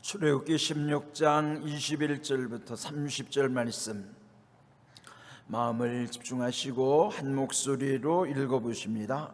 출애굽기 16장 21절부터 30절 말씀 마음을 집중하시고 한 목소리로 읽어보십니다.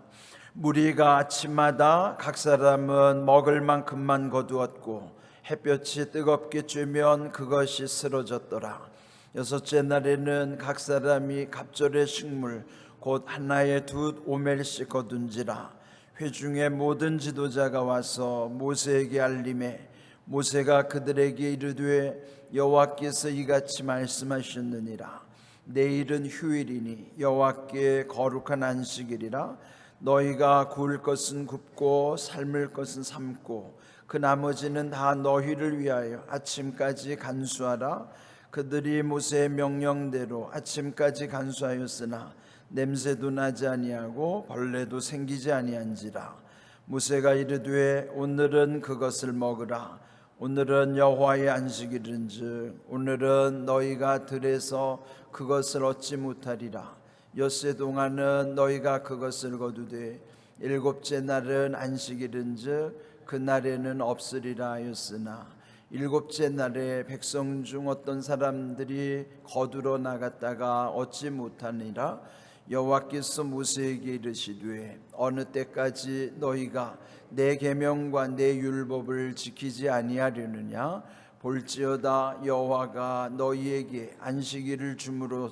무리가 아침마다 각 사람은 먹을 만큼만 거두었고 햇볕이 뜨겁게 쬐면 그것이 쓰러졌더라. 여섯째 날에는 각 사람이 갑절의 식물 곧 하나에 두 오멜씩 거둔지라. 회중의 모든 지도자가 와서 모세에게 알림해 모세가 그들에게 이르되 여호와께서 이같이 말씀하셨느니라. 내일은 휴일이니 여호와께 거룩한 안식일이라. 너희가 구울 것은 굽고 삶을 것은 삶고 그 나머지는 다 너희를 위하여 아침까지 간수하라. 그들이 모세의 명령대로 아침까지 간수하였으나 냄새도 나지 아니하고 벌레도 생기지 아니한지라. 모세가 이르되 오늘은 그것을 먹으라. 오늘은 여호와의 안식일인즉 오늘은 너희가 들에서 그것을 얻지 못하리라. 엿새 동안은 너희가 그것을 거두되 일곱째 날은 안식일인즉 그날에는 없으리라 하였으나 일곱째 날에 백성 중 어떤 사람들이 거두러 나갔다가 얻지 못하니라. 여호와께서 모세에게 이르시되 어느 때까지 너희가 내 계명과 내 율법을 지키지 아니하려느냐. 볼지어다 여호와가 너희에게 안식일을 주므로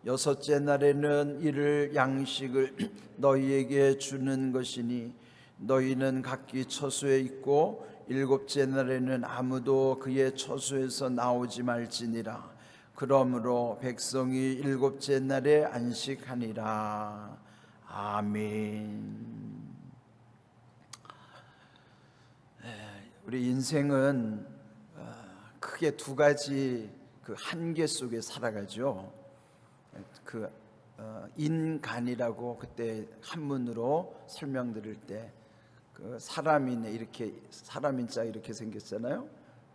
여섯째 날에는 이를 양식을 너희에게 주는 것이니 너희는 각기 처소에 있고 일곱째 날에는 아무도 그의 처소에서 나오지 말지니라. 그러므로 백성이 일곱째 날에 안식하니라. 아멘. 우리 인생은 크게 두 가지 그 한계 속에 살아가죠. 인간이라고 그때 한문으로 설명드릴 때 그 사람이네 이렇게 사람인자 이렇게 생겼잖아요.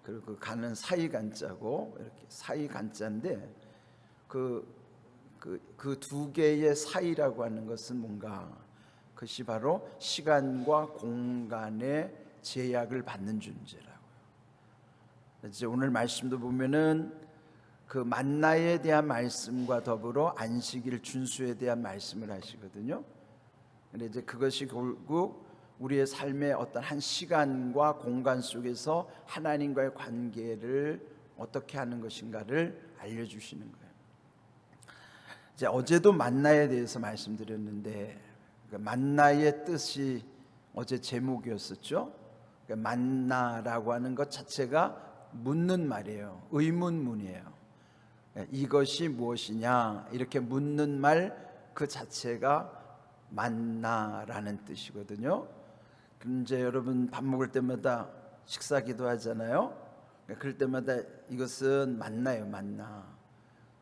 그리고 그 간은 사이간자고 이렇게 사이간자인데 그 두 개의 사이라고 하는 것은 뭔가 그것이 바로 시간과 공간의 제약을 받는 존재라고요. 이제 오늘 말씀도 보면은 그 만나에 대한 말씀과 더불어 안식일 준수에 대한 말씀을 하시거든요. 근데 이제 그것이 결국 우리의 삶의 어떤 한 시간과 공간 속에서 하나님과의 관계를 어떻게 하는 것인가를 알려주시는 거예요. 이제 어제도 만나에 대해서 말씀드렸는데 그 만나의 뜻이 어제 제목이었었죠. 만나라고 하는 것 자체가 묻는 말이에요. 의문문이에요. 이것이 무엇이냐 이렇게 묻는 말 그 자체가 만나라는 뜻이거든요. 이제 여러분 밥 먹을 때마다 식사기도 하잖아요. 그럴 때마다 이것은 만나예요. 만나.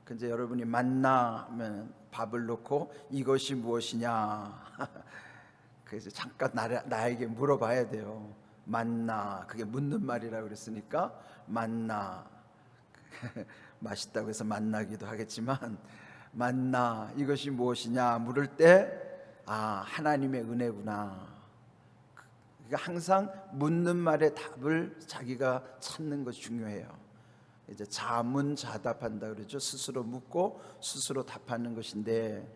근데 여러분이 만나면 밥을 놓고 이것이 무엇이냐 그래서 잠깐 나에게 물어봐야 돼요. 만나, 그게 묻는 말이라고 그랬으니까 만나. 맛있다고 해서 만나기도 하겠지만 만나 이것이 무엇이냐 물을 때 하나님의 은혜구나. 그러니까 항상 묻는 말에 답을 자기가 찾는 것이 중요해요. 이제 자문자답한다 그러죠. 스스로 묻고 스스로 답하는 것인데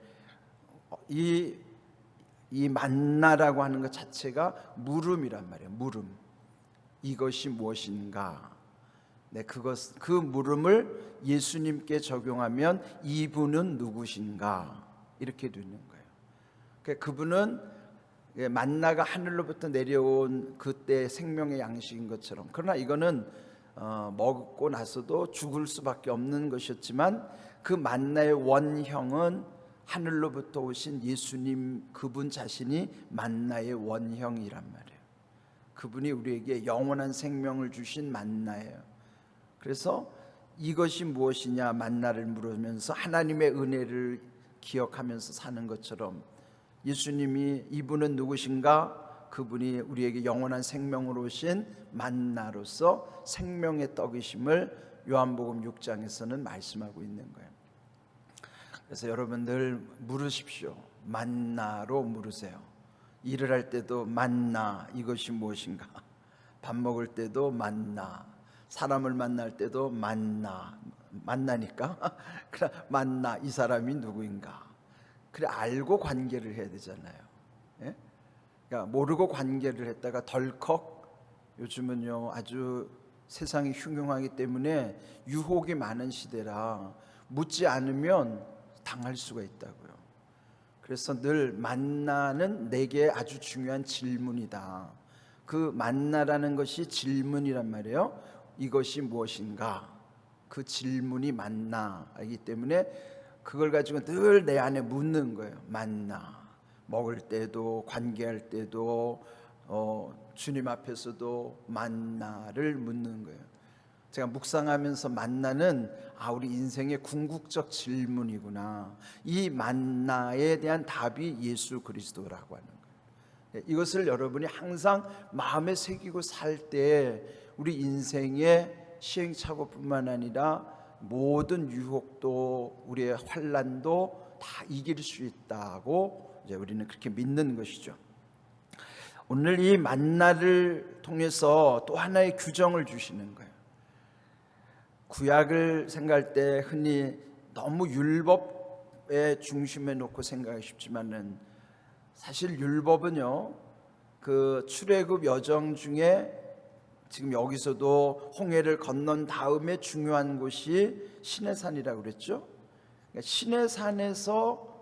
이 만나라고 하는 것 자체가 물음이란 말이에요. 물음. 이것이 무엇인가? 네, 그 물음을 예수님께 적용하면 이분은 누구신가? 이렇게 되는 거예요. 그러니까 그분은 만나가 하늘로부터 내려온 그때 생명의 양식인 것처럼, 그러나 이거는 먹고 나서도 죽을 수밖에 없는 것이었지만 그 만나의 원형은 하늘로부터 오신 예수님 그분 자신이 만나의 원형이란 말이에요. 그분이 우리에게 영원한 생명을 주신 만나예요. 그래서 이것이 무엇이냐 만나를 물으면서 하나님의 은혜를 기억하면서 사는 것처럼 예수님이 이분은 누구신가? 그분이 우리에게 영원한 생명으로 오신 만나로서 생명의 떡이심을 요한복음 6장에서는 말씀하고 있는 거예요. 그래서 여러분들 물으십시오. 만나로 물으세요. 일을 할 때도 만나 이것이 무엇인가? 밥 먹을 때도 만나, 사람을 만날 때도 만나니까 그래, 만나, 이 사람이 누구인가. 그래, 알고 관계를 해야 되잖아요. 예? 그러니까 모르고 관계를 했다가 덜컥, 요즘은요 아주 세상이 흉흉하기 때문에 유혹이 많은 시대라 묻지 않으면 당할 수가 있다고요. 그래서 늘 만나는 내게 아주 중요한 질문이다. 그 만나라는 것이 질문이란 말이에요. 이것이 무엇인가? 그 질문이 만나이기 때문에 그걸 가지고 늘 내 안에 묻는 거예요. 만나. 먹을 때도, 관계할 때도, 주님 앞에서도 만나를 묻는 거예요. 제가 묵상하면서 만나는 우리 인생의 궁극적 질문이구나. 이 만나에 대한 답이 예수 그리스도라고 하는 거예요. 이것을 여러분이 항상 마음에 새기고 살 때 우리 인생의 시행착오뿐만 아니라 모든 유혹도 우리의 환난도 다 이길 수 있다고 이제 우리는 그렇게 믿는 것이죠. 오늘 이 만나를 통해서 또 하나의 규정을 주시는 거예요. 구약을 생각할 때 흔히 너무 율법의 중심에 놓고 생각하기 쉽지만은 사실 율법은요, 그 출애굽 여정 중에 지금 여기서도 홍해를 건넌 다음에 중요한 곳이 시내산이라고 그랬죠. 그러니까 시내산에서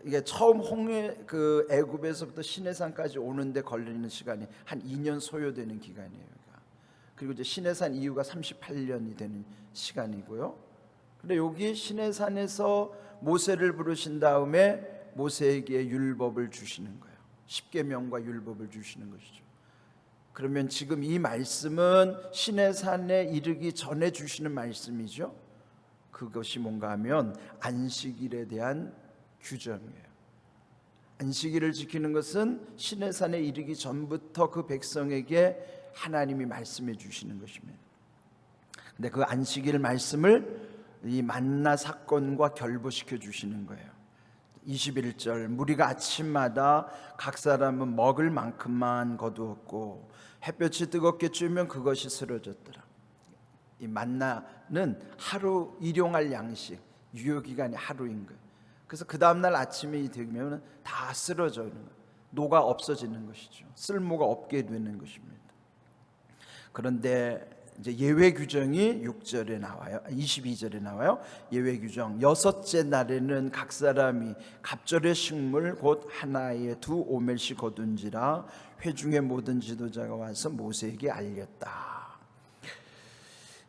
이게 처음 홍해 그 애굽에서부터 시내산까지 오는데 걸리는 시간이 한 2년 소요되는 기간이에요. 그리고 이제 시내산 이후가 38년이 되는 시간이고요. 근데 여기 시내산에서 모세를 부르신 다음에 모세에게 율법을 주시는 거예요. 십계명과 율법을 주시는 것이죠. 그러면 지금 이 말씀은 시내산에 이르기 전에 주시는 말씀이죠. 그것이 뭔가 하면 안식일에 대한 규정이에요. 안식일을 지키는 것은 시내산에 이르기 전부터 그 백성에게 하나님이 말씀해 주시는 것입니다. 근데 그 안식일 말씀을 이 만나 사건과 결부시켜 주시는 거예요. 21절, 무리가 아침마다 각 사람은 먹을 만큼만 거두었고 햇볕이 뜨겁게 쬐면 그것이 쓰러졌더라. 이 만나는 하루 일용할 양식, 유효기간이 하루인 거예요. 그래서 그 다음날 아침이 되면 다 쓰러져는 거예요. 녹아 없어지는 것이죠. 쓸모가 없게 되는 것입니다. 그런데 이제 예외 규정이 6절에 나와요. 22절에 나와요. 예외 규정. 여섯째 날에는 각 사람이 갑절의 식물 곧 하나에 2 오멜씩 거둔지라 회중의 모든 지도자가 와서 모세에게 알렸다.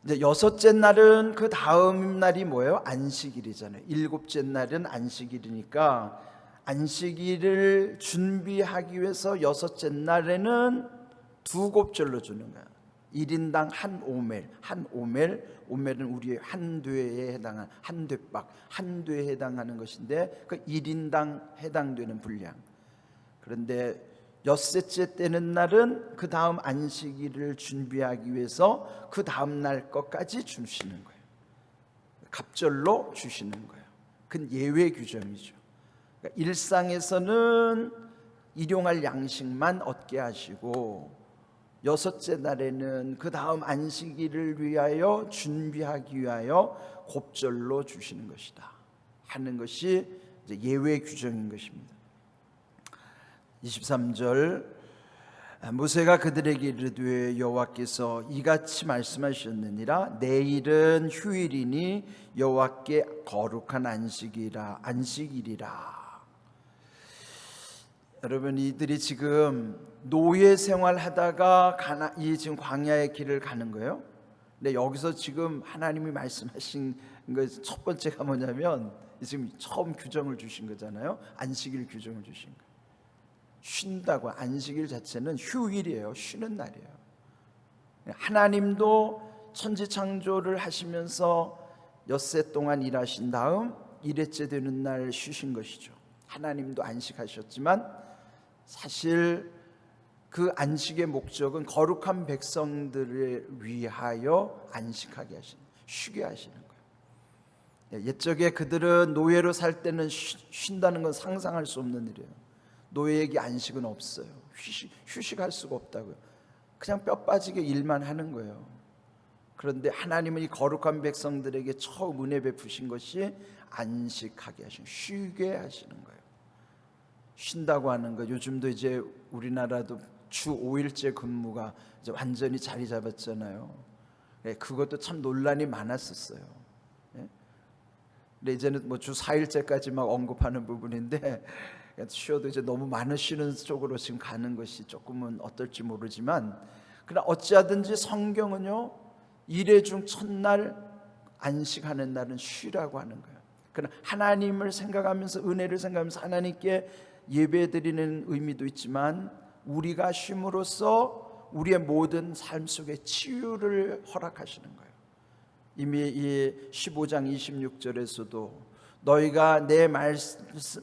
이제 여섯째 날은 그 다음 날이 뭐예요? 안식일이잖아요. 일곱째 날은 안식일이니까 안식일을 준비하기 위해서 여섯째 날에는 2곱절로 주는 거예요. 1인당 한 오멜, 오멜은 우리의 한 되에 해당하는 한 되박, 한 되에 해당하는 것인데 그 1인당 해당되는 분량. 그런데 엿새째 떼는 날은 그 다음 안식일을 준비하기 위해서 그 다음 날 것까지 주시는 거예요. 갑절로 주시는 거예요. 그건 예외 규정이죠. 그러니까 일상에서는 일용할 양식만 얻게 하시고 여섯째 날에는 그 다음 안식일을 위하여 준비하기 위하여 곱절로 주시는 것이다 하는 것이 이제 예외 규정인 것입니다. 23절, 모세가 그들에게 이르되 여호와께서 이같이 말씀하셨느니라 내일은 휴일이니 여호와께 거룩한 안식일이라. 여러분, 이들이 지금 노예 생활하다가 이 지금 광야의 길을 가는 거예요. 근데 여기서 지금 하나님이 말씀하신 것 첫 번째가 뭐냐면 지금 처음 규정을 주신 거잖아요. 안식일 규정을 주신 거예요. 쉰다고. 안식일 자체는 휴일이에요. 쉬는 날이에요. 하나님도 천지창조를 하시면서 엿새 동안 일하신 다음 일회째 되는 날 쉬신 것이죠. 하나님도 안식하셨지만 사실 그 안식의 목적은 거룩한 백성들을 위하여 안식하게 하시는, 쉬게 하시는 거예요. 옛적에 그들은 노예로 살 때는 쉰다는 건 상상할 수 없는 일이에요. 노예에게 안식은 없어요. 휴식할 수가 없다고요. 그냥 뼈 빠지게 일만 하는 거예요. 그런데 하나님은 이 거룩한 백성들에게 처음 은혜 베푸신 것이 안식하게 하시는, 쉬게 하시는 거예요. 쉰다고 하는 거, 요즘도 이제 우리나라도 주 5일제 근무가 이제 완전히 자리 잡았잖아요. 그것도 참 논란이 많았었어요. 근데 이제는 뭐 주 4일제까지 막 언급하는 부분인데, 쉬어도 이제 너무 많은 쉬는 쪽으로 지금 가는 것이 조금은 어떨지 모르지만, 그러나 어찌하든지 성경은요, 일회 중 첫날 안식하는 날은 쉬라고 하는 거예요. 그러나 하나님을 생각하면서, 은혜를 생각하면서 하나님께 예배드리는 의미도 있지만, 우리가 쉼으로써 우리의 모든 삶 속에 치유를 허락하시는 거예요. 이미 이 15장 26절에서도 너희가 내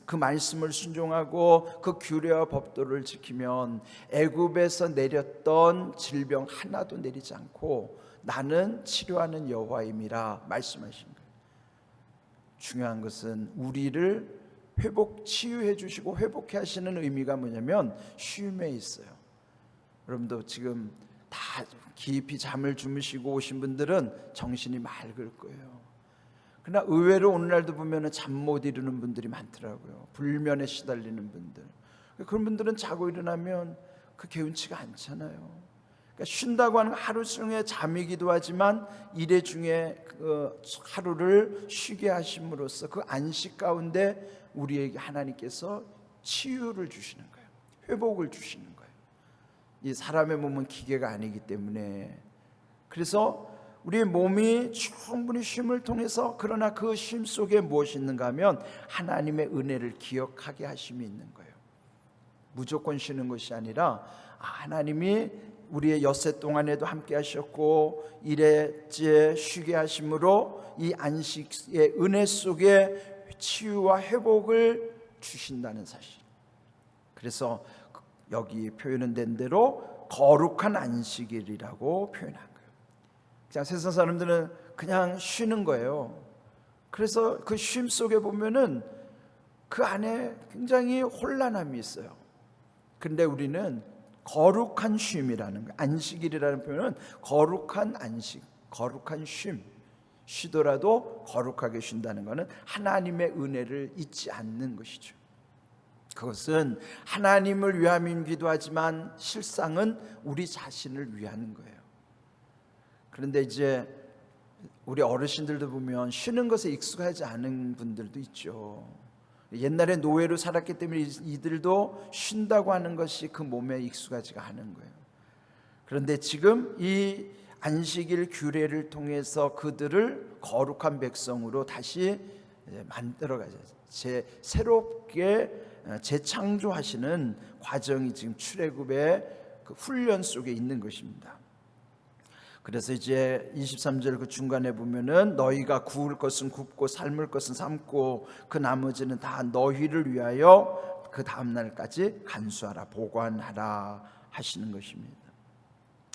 그 말씀을 순종하고 그 규례와 법도를 지키면 애굽에서 내렸던 질병 하나도 내리지 않고 나는 치료하는 여호와임이라 말씀하신 거예요. 중요한 것은 우리를 치유해 주시고 회복해 하시는 의미가 뭐냐면 쉼에 있어요. 여러분도 지금 다 깊이 잠을 주무시고 오신 분들은 정신이 맑을 거예요. 그러나 의외로 오늘날도 보면 잠 못 이루는 분들이 많더라고요. 불면에 시달리는 분들. 그런 분들은 자고 일어나면 그 개운치가 않잖아요. 그러니까 쉰다고 하는 하루 중에 잠이기도 하지만 일회 중에 그 하루를 쉬게 하심으로써 그 안식 가운데 우리에게 하나님께서 치유를 주시는 거예요. 회복을 주시는 거예요. 이 사람의 몸은 기계가 아니기 때문에, 그래서 우리의 몸이 충분히 쉼을 통해서, 그러나 그 쉼 속에 무엇이 있는가 하면 하나님의 은혜를 기억하게 하심이 있는 거예요. 무조건 쉬는 것이 아니라 하나님이 우리의 엿새 동안에도 함께 하셨고 일회째 쉬게 하심으로 이 안식의 은혜 속에 치유와 회복을 주신다는 사실. 그래서 여기 표현은 된 대로 거룩한 안식일이라고 표현한 거예요. 그냥 세상 사람들은 그냥 쉬는 거예요. 그래서 그 쉼 속에 보면은 그 안에 굉장히 혼란함이 있어요. 근데 우리는 거룩한 쉼이라는 거예요. 안식일이라는 표현은 거룩한 안식, 거룩한 쉼. 쉬더라도 거룩하게 쉰다는 것은 하나님의 은혜를 잊지 않는 것이죠. 그것은 하나님을 위함이기도 하지만 실상은 우리 자신을 위하는 거예요. 그런데 이제 우리 어르신들도 보면 쉬는 것에 익숙하지 않은 분들도 있죠. 옛날에 노예로 살았기 때문에 이들도 쉰다고 하는 것이 그 몸에 익숙하지가 않은 거예요. 그런데 지금 이 안식일 규례를 통해서 그들을 거룩한 백성으로 다시 만들어가죠. 새롭게 재창조하시는 과정이 지금 출애굽의 그 훈련 속에 있는 것입니다. 그래서 이제 23절 그 중간에 보면은 너희가 구울 것은 굽고 삶을 것은 삶고 그 나머지는 다 너희를 위하여 그 다음 날까지 간수하라 보관하라 하시는 것입니다.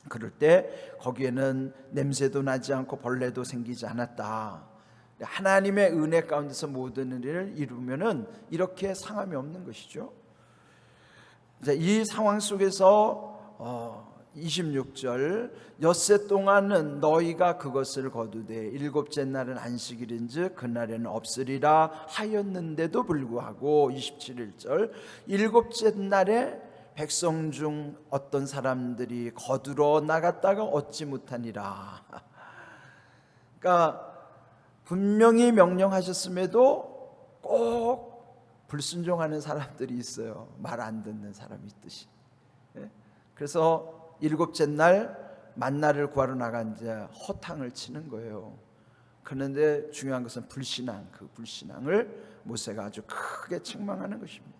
그럴 때 거기에는 냄새도 나지 않고 벌레도 생기지 않았다. 하나님의 은혜 가운데서 모든 일을 이루면은 이렇게 상함이 없는 것이죠. 이 상황 속에서 26절 엿새 동안은 너희가 그것을 거두되 일곱째 날은 안식일인즉 그날에는 없으리라 하였는데도 불구하고 27절 일곱째 날에 백성 중 어떤 사람들이 거두러 나갔다가 얻지 못하니라. 그러니까 분명히 명령하셨음에도 꼭 불순종하는 사람들이 있어요. 말 안 듣는 사람이 있듯이. 그래서 일곱째 날 만나를 구하러 나간 자 허탕을 치는 거예요. 그런데 중요한 것은 불신앙, 그 불신앙을 모세가 아주 크게 책망하는 것입니다.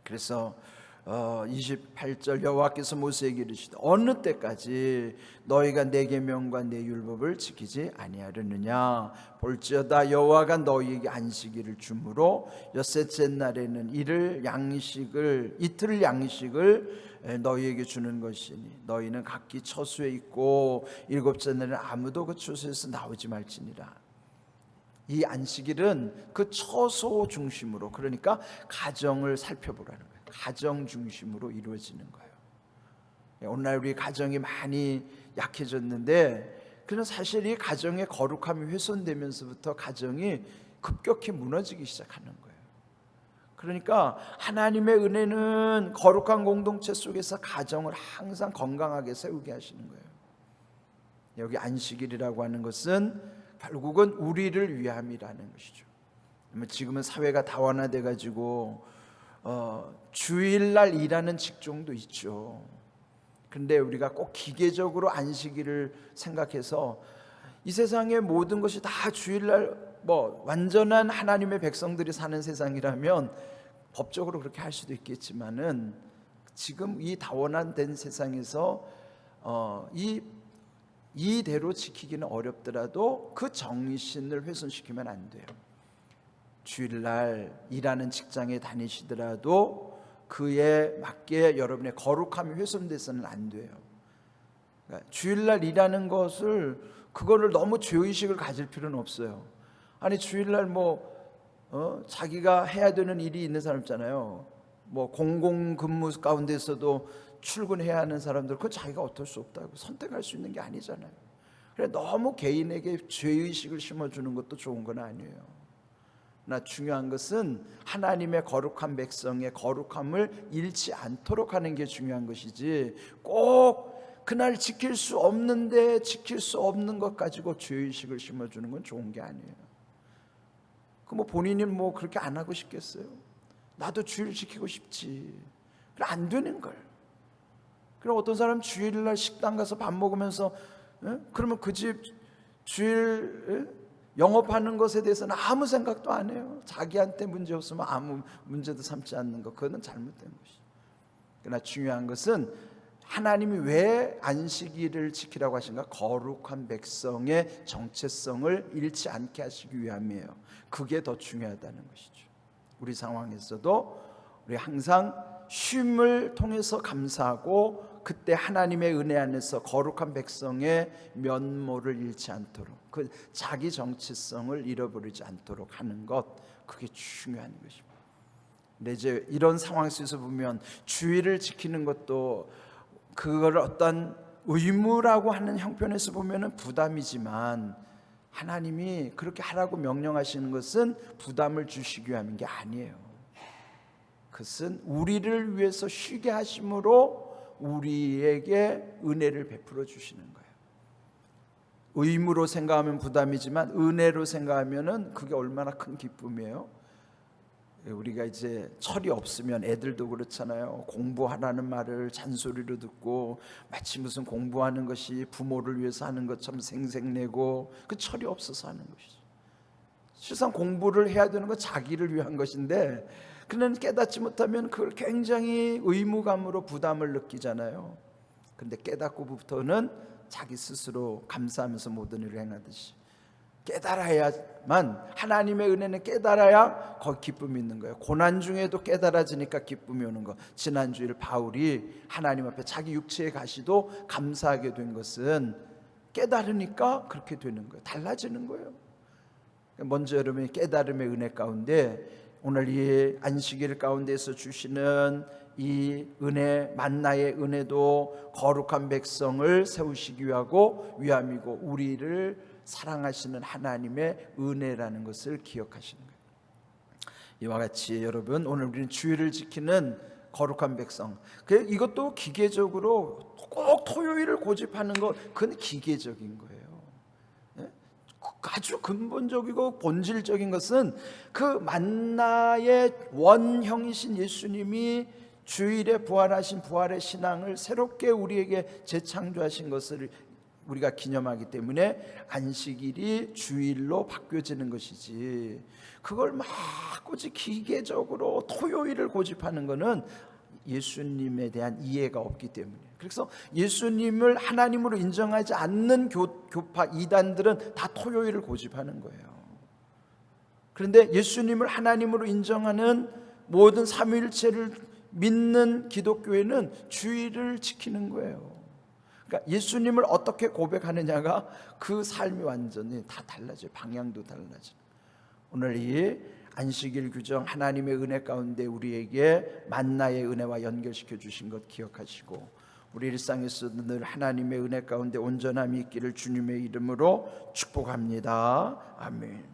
그래서 28절 여호와께서 모세에게 이르시되 어느 때까지 너희가 내 계명과 내 율법을 지키지 아니하려느냐. 볼지어다 여호와가 너희에게 안식일을 주므로 엿새째 날에는 이틀 양식을 너희에게 주는 것이니 너희는 각기 처소에 있고 일곱째 날에는 아무도 그 처소에서 나오지 말지니라. 이 안식일은 그 처소 중심으로, 그러니까 가정을 살펴보라는 거예요. 가정 중심으로 이루어지는 거예요. 오늘날 우리 가정이 많이 약해졌는데 그는 사실 이 가정의 거룩함이 훼손되면서부터 가정이 급격히 무너지기 시작하는 거예요. 그러니까 하나님의 은혜는 거룩한 공동체 속에서 가정을 항상 건강하게 세우게 하시는 거예요. 여기 안식일이라고 하는 것은 결국은 우리를 위함이라는 것이죠. 지금은 사회가 다원화돼 가지고 주일날 일하는 직종도 있죠. 그런데 우리가 꼭 기계적으로 안식일을 생각해서 이 세상의 모든 것이 다 주일날 완전한 하나님의 백성들이 사는 세상이라면 법적으로 그렇게 할 수도 있겠지만은 지금 이 다원화된 세상에서 이대로 지키기는 어렵더라도 그 정신을 훼손시키면 안 돼요. 주일날 일하는 직장에 다니시더라도 그에 맞게 여러분의 거룩함이 훼손돼서는 안 돼요. 그러니까 주일날 일하는 것을 그거를 너무 죄의식을 가질 필요는 없어요. 아니 주일날 자기가 해야 되는 일이 있는 사람 있잖아요. 공공근무 가운데서도 출근해야 하는 사람들, 그건 자기가 어쩔 수 없다고 선택할 수 있는 게 아니잖아요. 그래 너무 개인에게 죄의식을 심어주는 것도 좋은 건 아니에요. 나 중요한 것은 하나님의 거룩한 백성의 거룩함을 잃지 않도록 하는 게 중요한 것이지, 꼭 그날 지킬 수 없는데 지킬 수 없는 것 가지고 죄의식을 심어주는 건 좋은 게 아니에요. 본인이 그렇게 안 하고 싶겠어요? 나도 주일 지키고 싶지. 그래 안 되는 걸. 그럼 어떤 사람 주일날 식당 가서 밥 먹으면서 그러면 그 집 주일 영업하는 것에 대해서는 아무 생각도 안 해요. 자기한테 문제 없으면 아무 문제도 삼지 않는 것, 그거는 잘못된 것이죠. 그러나 중요한 것은 하나님이 왜 안식일을 지키라고 하신가? 거룩한 백성의 정체성을 잃지 않게 하시기 위함이에요. 그게 더 중요하다는 것이죠. 우리 상황에서도 우리 항상 쉼을 통해서 감사하고 그때 하나님의 은혜 안에서 거룩한 백성의 면모를 잃지 않도록, 그 자기 정체성을 잃어버리지 않도록 하는 것, 그게 중요한 것입니다. 근데 이제 이런 상황 속에서 보면 주일을 지키는 것도 그걸 어떤 의무라고 하는 형편에서 보면은 부담이지만, 하나님이 그렇게 하라고 명령하시는 것은 부담을 주시기 위함인 게 아니에요. 그것은 우리를 위해서 쉬게 하심으로 우리에게 은혜를 베풀어 주시는 거예요. 의무로 생각하면 부담이지만 은혜로 생각하면은 그게 얼마나 큰 기쁨이에요. 우리가 이제 철이 없으면 애들도 그렇잖아요. 공부하라는 말을 잔소리로 듣고 마치 무슨 공부하는 것이 부모를 위해서 하는 것처럼 생색내고, 그 철이 없어서 하는 것이죠. 실상 공부를 해야 되는 건 자기를 위한 것인데 그는 깨닫지 못하면 그걸 굉장히 의무감으로 부담을 느끼잖아요. 그런데 깨닫고부터는 자기 스스로 감사하면서 모든 일을 행하듯이 깨달아야만, 하나님의 은혜는 깨달아야 거기 기쁨이 있는 거예요. 고난 중에도 깨달아지니까 기쁨이 오는 거. 지난주일 바울이 하나님 앞에 자기 육체의 가시도 감사하게 된 것은 깨달으니까 그렇게 되는 거예요. 달라지는 거예요. 먼저 여러분이 깨달음의 은혜 가운데 오늘 이 안식일 가운데서 주시는 이 은혜, 만나의 은혜도 거룩한 백성을 세우시기 위함이고 우리를 사랑하시는 하나님의 은혜라는 것을 기억하시는 거예요. 이와 같이 여러분, 오늘 우리는 주일을 지키는 거룩한 백성, 이것도 기계적으로 꼭 토요일을 고집하는 것, 그건 기계적인 거예요. 아주 근본적이고 본질적인 것은 그 만나의 원형이신 예수님이 주일에 부활하신 부활의 신앙을 새롭게 우리에게 재창조하신 것을 우리가 기념하기 때문에 안식일이 주일로 바뀌어지는 것이지, 그걸 막 굳이 기계적으로 토요일을 고집하는 것은 예수님에 대한 이해가 없기 때문에. 그래서 예수님을 하나님으로 인정하지 않는 교파 이단들은 다 토요일을 고집하는 거예요. 그런데 예수님을 하나님으로 인정하는 모든 삼위일체를 믿는 기독교회는 주일을 지키는 거예요. 그러니까 예수님을 어떻게 고백하느냐가 그 삶이 완전히 다 달라져요. 방향도 달라져요. 오늘 이 안식일 규정, 하나님의 은혜 가운데 우리에게 만나의 은혜와 연결시켜 주신 것 기억하시고, 우리 일상에서도 늘 하나님의 은혜 가운데 온전함이 있기를 주님의 이름으로 축복합니다. 아멘.